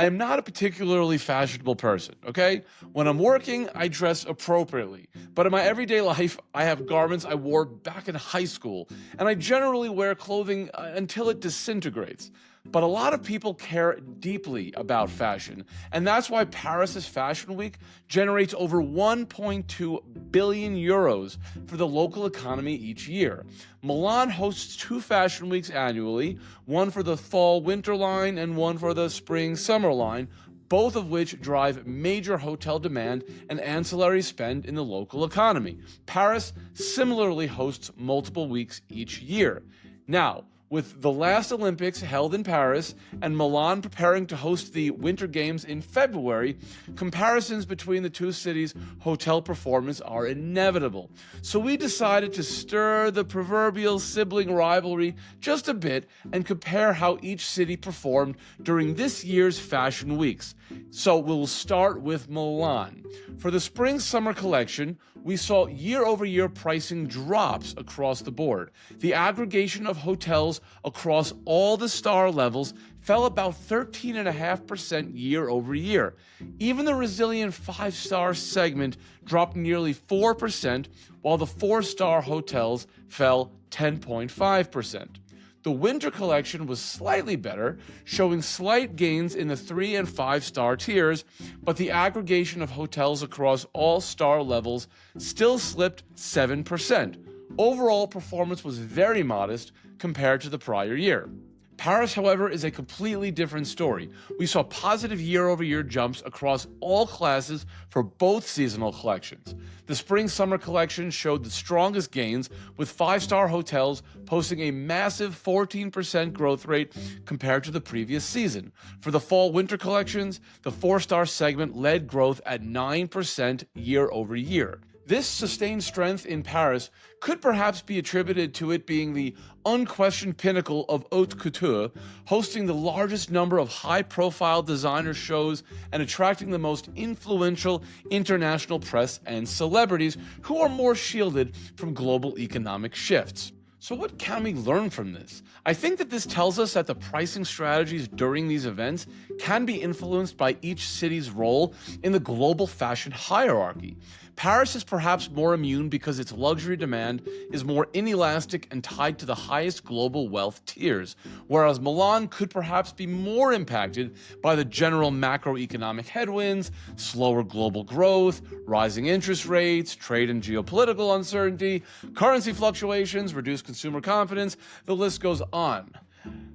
I am not a particularly fashionable person, okay? When I'm working, I dress appropriately. But in my everyday life, I have garments I wore back in high school, and I generally wear clothing until it disintegrates. But a lot of people care deeply about fashion, and that's why Paris's Fashion Week generates over 1.2 billion euros for the local economy each year. Milan hosts two fashion weeks annually, one for the fall-winter line and one for the spring-summer line, both of which drive major hotel demand and ancillary spend in the local economy. Paris similarly hosts multiple weeks each year. Now, with the last Olympics held in Paris and Milan preparing to host the Winter Games in February, comparisons between the two cities' hotel performance are inevitable. So we decided to stir the proverbial sibling rivalry just a bit and compare how each city performed during this year's fashion weeks. So we'll start with Milan. For the spring-summer collection, we saw year-over-year pricing drops across the board. The aggregation of hotels across all the star levels fell about 13.5% year-over-year. Even the resilient 5-star segment dropped nearly 4%, while the 4-star hotels fell 10.5%. The winter collection was slightly better, showing slight gains in the 3 and 5-star tiers, but the aggregation of hotels across all star levels still slipped 7%. Overall performance was very modest compared to the prior year. Paris, however, is a completely different story. We saw positive year-over-year jumps across all classes for both seasonal collections. The spring-summer collection showed the strongest gains, with 5-star hotels posting a massive 14% growth rate compared to the previous season. For the fall-winter collections, the 4-star segment led growth at 9% year-over-year. This sustained strength in Paris could perhaps be attributed to it being the unquestioned pinnacle of haute couture, hosting the largest number of high-profile designer shows and attracting the most influential international press and celebrities who are more shielded from global economic shifts. So what can we learn from this? I think that this tells us that the pricing strategies during these events can be influenced by each city's role in the global fashion hierarchy. Paris is perhaps more immune because its luxury demand is more inelastic and tied to the highest global wealth tiers, whereas Milan could perhaps be more impacted by the general macroeconomic headwinds, slower global growth, rising interest rates, trade and geopolitical uncertainty, currency fluctuations, reduced consumer confidence, the list goes on.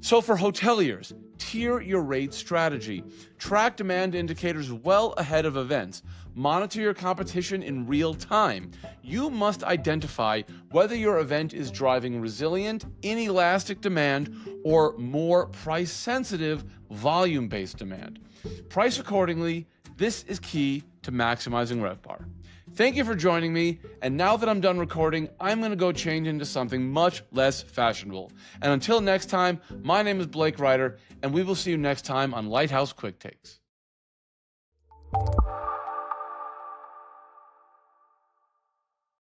So for hoteliers, tier your rate strategy. Track demand indicators well ahead of events. Monitor your competition in real time. You must identify whether your event is driving resilient, inelastic demand or more price-sensitive, volume-based demand. Price accordingly. This is key to maximizing RevPAR. Thank you for joining me, and now that I'm done recording, I'm going to go change into something much less fashionable. And until next time, my name is Blake Ryder, and we will see you next time on Lighthouse Quick Takes.